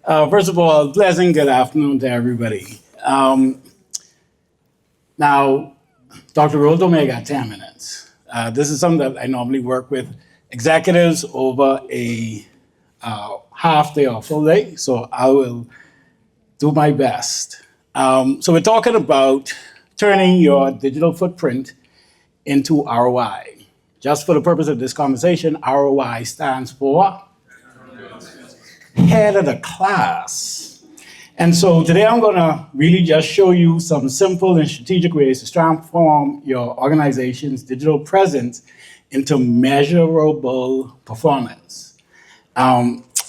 First of all, pleasant good afternoon to everybody. Now, Dr. Rose told me I got 10 minutes. This is something that I normally work with executives over a half day or full day, so I will do my best. So we're talking about turning your digital footprint into ROI. Just for the purpose of this conversation, ROI stands for head of the class. And so today I'm going to really just show you some simple and strategic ways to transform your organization's digital presence into measurable performance,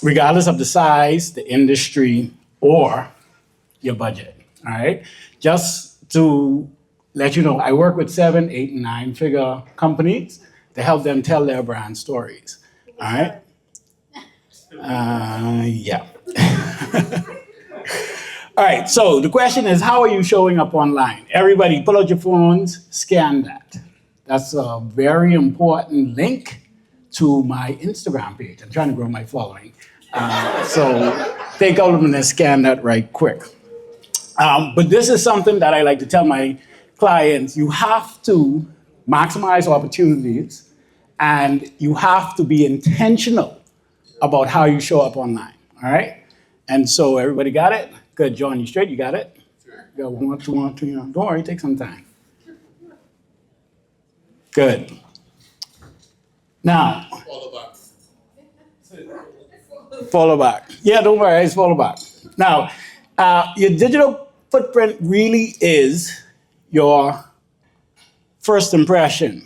regardless of the size, the industry, or your budget. All right. Just to let you know, I work with 7, 8, and 9-figure companies to help them tell their brand stories. All right. Yeah. All right, so the question is, how are you showing up online? Everybody, pull out your phones, scan that. That's a very important link to my Instagram page. I'm trying to grow my following. So take out a minute, scan that right quick. But this is something that I like to tell my clients. You have to maximize opportunities, and you have to be intentional about how you show up online, all right? And so everybody got it? Good, John, you straight? You got it? Sure. You got one, two, don't worry, take some time. Good. Now. Follow back. Yeah, don't worry, it's follow back. Now, your digital footprint really is your first impression.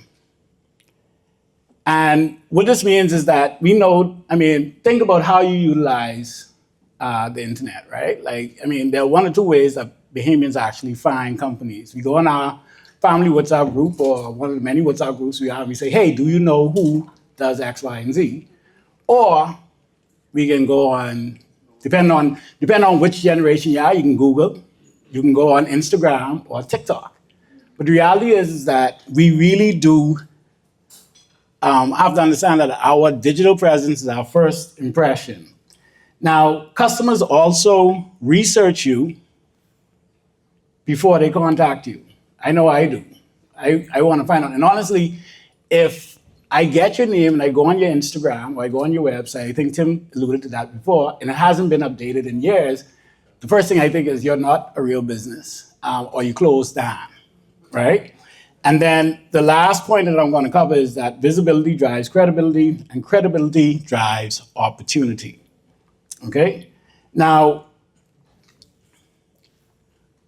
And what this means is that we know, think about how you utilize the internet, right? There are one or two ways that Bahamians actually find companies. We go on our family WhatsApp group or one of the many WhatsApp groups we have, we say, hey, do you know who does X, Y, and Z? Or we can go on, depending on which generation you are, you can Google, you can go on Instagram or TikTok. But the reality is that we really do have to understand that our digital presence is our first impression. Now, customers also research you before they contact you. I know I do. I want to find out. And honestly, if I get your name and I go on your Instagram or I go on your website, I think Tim alluded to that before, and it hasn't been updated in years, the first thing I think is you're not a real business, or you closed down, right? And then the last point that I'm going to cover is that visibility drives credibility, and credibility drives opportunity. Okay? Now,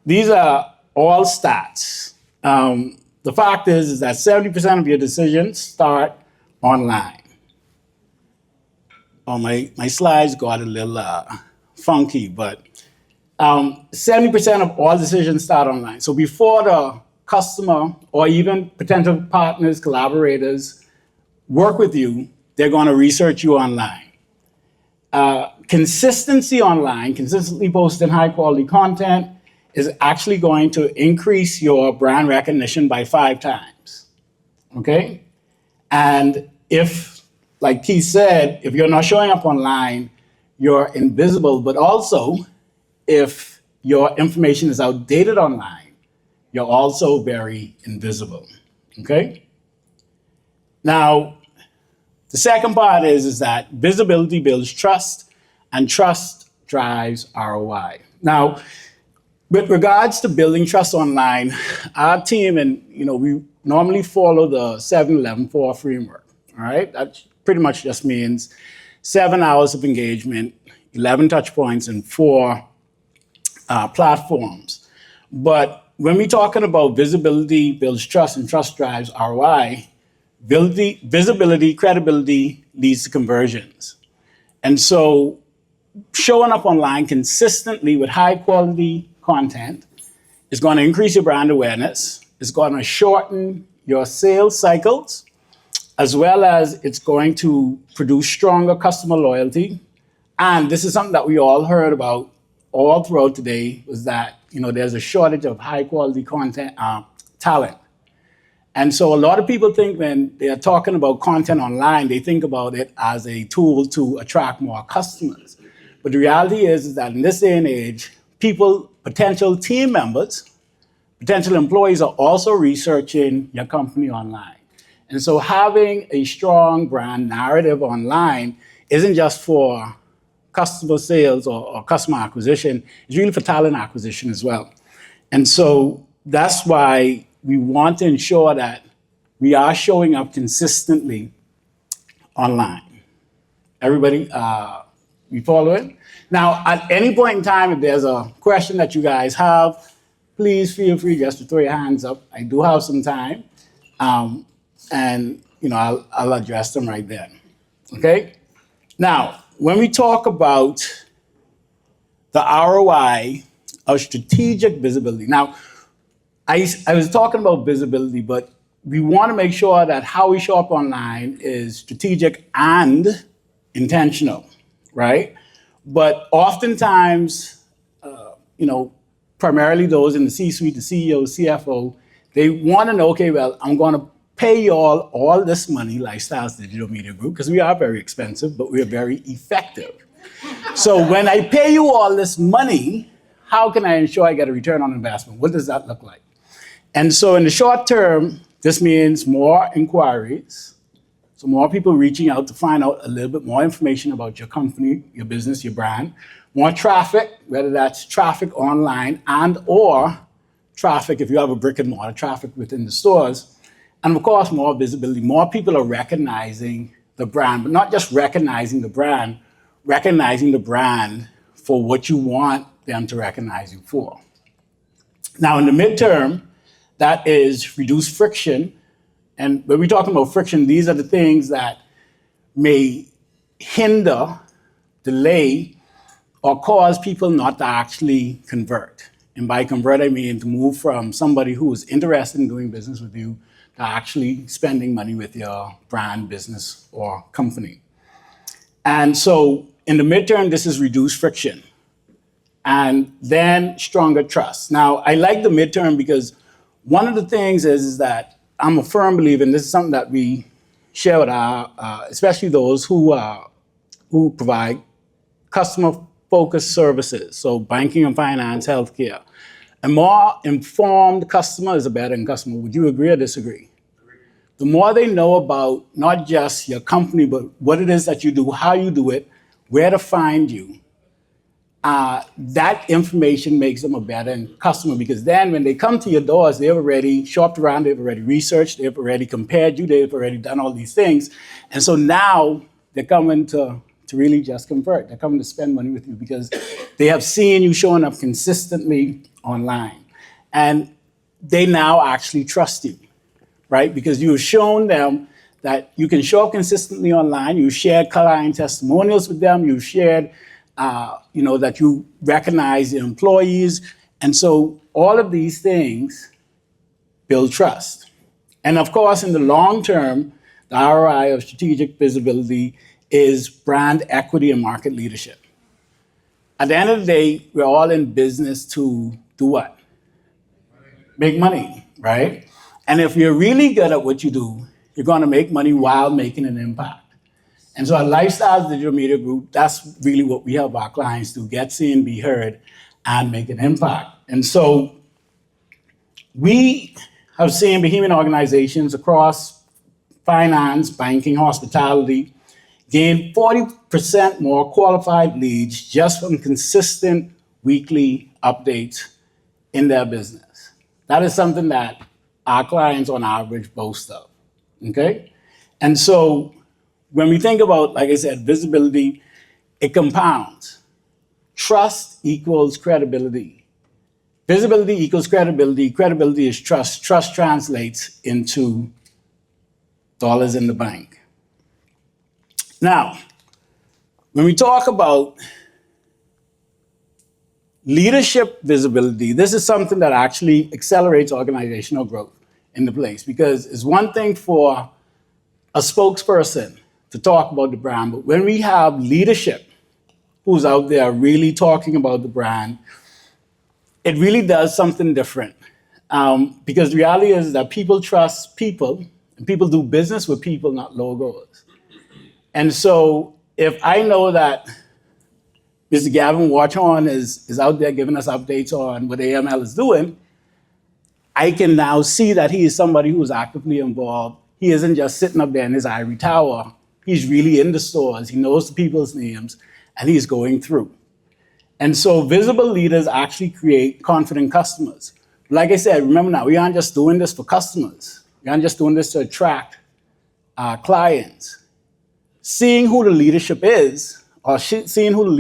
these are all stats. The fact is that 70% of your decisions start online. Oh, my slides got a little funky, but 70% of all decisions start online. So before the customer or even potential partners, collaborators work with you, they're going to research you online. Consistency online, consistently posting high quality content is actually going to increase your brand recognition by 5 times, okay? And if, like Keith said, if you're not showing up online, you're invisible, but also if your information is outdated online, you're also very invisible, okay? Now, the second part is that visibility builds trust, and trust drives ROI. Now, with regards to building trust online, our team, and we normally follow the 7-11-4 framework, all right? That pretty much just means 7 hours of engagement, 11 touch points, and 4 platforms. But when we're talking about visibility builds trust and trust drives ROI, visibility, credibility leads to conversions. And so showing up online consistently with high quality content is going to increase your brand awareness. It's going to shorten your sales cycles, as well as it's going to produce stronger customer loyalty. And this is something that we all heard about all throughout today, was that there's a shortage of high quality content talent. And so a lot of people think when they are talking about content online, they think about it as a tool to attract more customers. But the reality is that in this day and age, people, potential team members, potential employees are also researching your company online. And so having a strong brand narrative online isn't just for customer sales or customer acquisition, it's really for talent acquisition as well. And so that's why we want to ensure that we are showing up consistently online. Everybody, you following? Now, at any point in time, if there's a question that you guys have, please feel free just to throw your hands up. I do have some time, and I'll address them right then. Okay. Now, when we talk about the ROI of strategic visibility, now I was talking about visibility, but we want to make sure that how we show up online is strategic and intentional, right? But oftentimes, primarily those in the C-suite, the CEO, CFO, they want to know, okay, well, I'm going to pay you all this money, Lifestyles Digital Media Group, because we are very expensive, but we are very effective. So when I pay you all this money, how can I ensure I get a return on investment? What does that look like? And so in the short term, this means more inquiries, so more people reaching out to find out a little bit more information about your company, your business, your brand, more traffic, whether that's traffic online and or traffic, if you have a brick and mortar, traffic within the stores, and of course, more visibility. More people are recognizing the brand, but not just recognizing the brand for what you want them to recognize you for. Now, in the midterm, that is reduce friction. And when we're talking about friction, these are the things that may hinder, delay, or cause people not to actually convert. And by convert, I mean to move from somebody who is interested in doing business with you to actually spending money with your brand, business, or company. And so in the midterm, this is reduced friction. And then stronger trust. Now, I like the midterm because one of the things is that I'm a firm believer, and this is something that we share with our, especially those who provide customer-focused services, so banking and finance, healthcare. A more informed customer is a better customer. Would you agree or disagree? The more they know about not just your company, but what it is that you do, how you do it, where to find you, that information makes them a better customer, because then when they come to your doors, they've already shopped around, they've already researched, they've already compared you, they've already done all these things. And so now they're coming to really just convert. They're coming to spend money with you because they have seen you showing up consistently online. And they now actually trust you, right? Because you have shown them that you can show up consistently online. You shared client testimonials with them. You shared that you recognize the employees. And so all of these things build trust. And of course, in the long term, the ROI of strategic visibility is brand equity and market leadership. At the end of the day, we're all in business to do what? Make money, right? And if you're really good at what you do, you're going to make money while making an impact. And so at Lifestyles Digital Media Group, that's really what we help our clients do: get seen, be heard, and make an impact. And so we have seen Bahamian organizations across finance, banking, hospitality gain 40% more qualified leads just from consistent weekly updates in their business. That is something that our clients on average boast of, okay? And so when we think about, like I said, visibility, it compounds. Trust equals credibility. Visibility equals credibility. Credibility is trust. Trust translates into dollars in the bank. Now, when we talk about leadership visibility, this is something that actually accelerates organizational growth in the place, because it's one thing for a spokesperson to talk about the brand, but when we have leadership who's out there really talking about the brand, it really does something different. Because the reality is that people trust people, and people do business with people, not logos. And so if I know that Mr. Gavin Watchorn is out there giving us updates on what AML is doing, I can now see that he is somebody who is actively involved. He isn't just sitting up there in his ivory tower. He's really in the stores. He knows the people's names, and he's going through. And so visible leaders actually create confident customers. Like I said, remember now, we aren't just doing this for customers. We aren't just doing this to attract clients. Seeing who the leadership is, or seeing who the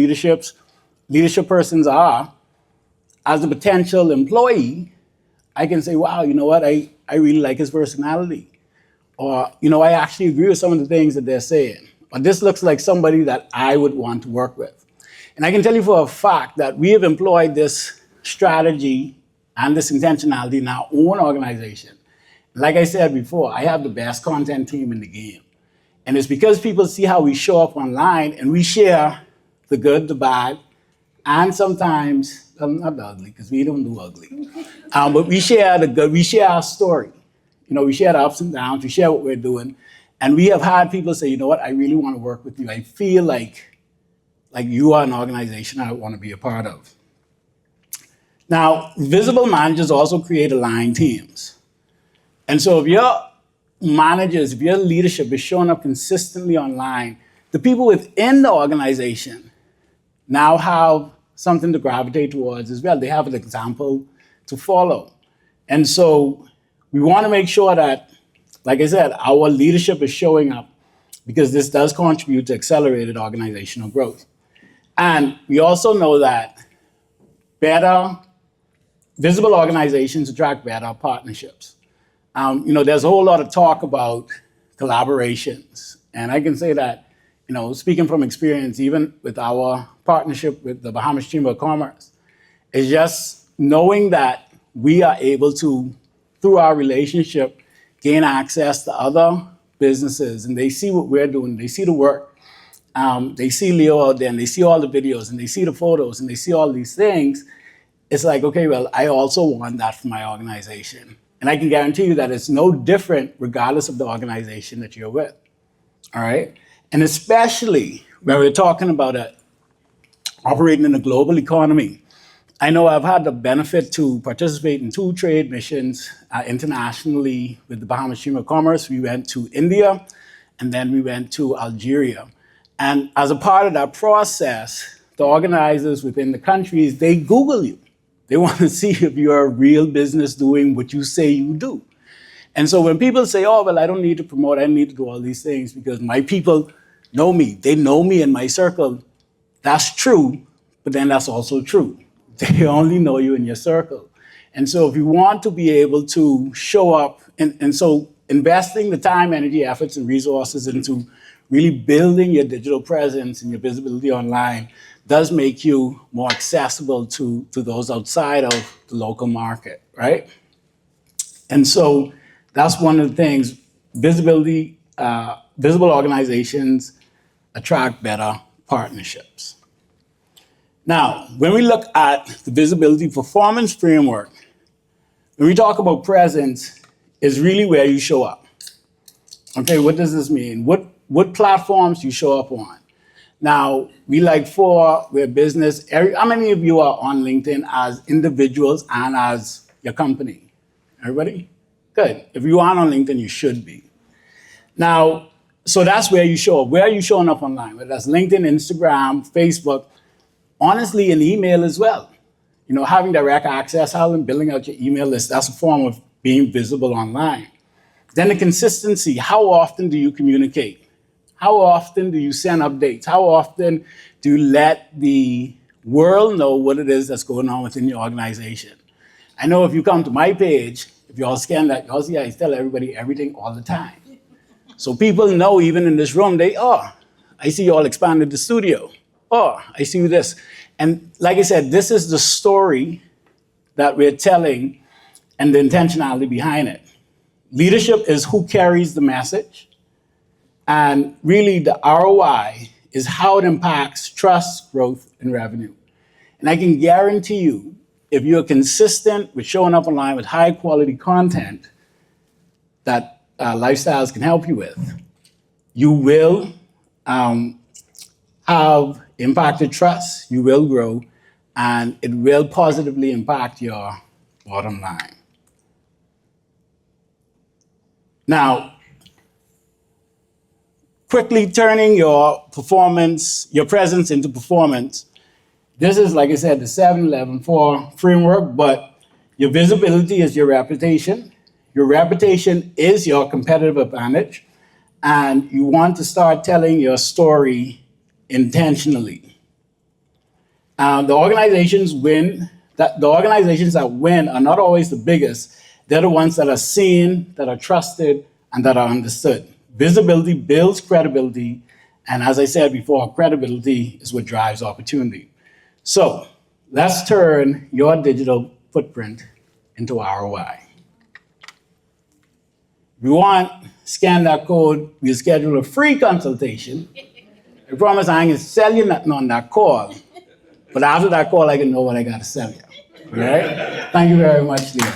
leadership persons are, as a potential employee, I can say, wow, you know what, I really like his personality. Or, you know, I actually agree with some of the things that they're saying. Or this looks like somebody that I would want to work with. And I can tell you for a fact that we have employed this strategy and this intentionality in our own organization. Like I said before, I have the best content team in the game. And it's because people see how we show up online and we share the good, the bad, and sometimes, well, not the ugly, because we don't do ugly. But we share the good, we share our story. You know, we share the ups and downs, we share what we're doing. And we have had people say, you know what, I really want to work with you. I feel like you are an organization I want to be a part of. Now, visible managers also create aligned teams. And so if your managers, if your leadership is showing up consistently online, the people within the organization now have something to gravitate towards as well. They have an example to follow. And so we want to make sure that, like I said, our leadership is showing up because this does contribute to accelerated organizational growth. And we also know that better visible organizations attract better partnerships. You know, there's a whole lot of talk about collaborations. And I can say that, you know, speaking from experience, even with our partnership with the Bahamas Chamber of Commerce, is just knowing that we are able to, through our relationship, gain access to other businesses, and they see what we're doing, they see the work, they see Leo out there, and they see all the videos, and they see the photos, and they see all these things. It's like, okay, well, I also want that for my organization. And I can guarantee you that it's no different regardless of the organization that you're with, all right? And especially when we're talking about operating in a global economy. I know I've had the benefit to participate in 2 trade missions internationally with the Bahamas Chamber of Commerce. We went to India, and then we went to Algeria. And as a part of that process, the organizers within the countries, they Google you. They want to see if you're a real business doing what you say you do. And so when people say, oh, well, I don't need to promote, I don't need to do all these things because my people know me. They know me in my circle. That's true, but then that's also true. They only know you in your circle. And so if you want to be able to show up, and so investing the time, energy, efforts, and resources into really building your digital presence and your visibility online does make you more accessible to those outside of the local market, right? And so that's one of the things, visibility, visible organizations attract better partnerships. Now, when we look at the visibility performance framework, when we talk about presence, is really where you show up. Okay, what does this mean? What platforms you show up on? Now, we're business. How many of you are on LinkedIn as individuals and as your company? Everybody? Good. If you aren't on LinkedIn, you should be. Now, so that's where you show up. Where are you showing up online? Whether that's LinkedIn, Instagram, Facebook, honestly, an email as well. You know, having direct access, building out your email list, that's a form of being visible online. Then the consistency, how often do you communicate? How often do you send updates? How often do you let the world know what it is that's going on within your organization? I know if you come to my page, if you all scan that, you'll see I tell everybody everything all the time. So people know even in this room, I see you all expanded the studio. Oh, I see this. And like I said, this is the story that we're telling and the intentionality behind it. Leadership is who carries the message. And really the ROI is how it impacts trust, growth, and revenue. And I can guarantee you, if you're consistent with showing up online with high quality content that Lifestyles can help you with, you will have impacted trust, you will grow, and it will positively impact your bottom line. Now, quickly turning your performance, your presence into performance. This is, like I said, the 7-11-4 framework, but your visibility is your reputation. Your reputation is your competitive advantage, and you want to start telling your story intentionally. The organizations that win are not always the biggest. They're the ones that are seen, that are trusted, and that are understood. Visibility builds credibility, and as I said before, credibility is what drives opportunity. So let's turn your digital footprint into ROI. If you want, scan that code. We'll schedule a free consultation. I promise I ain't gonna sell you nothing on that call, but after that call, I can know what I gotta sell you. All right? Thank you very much, Leo.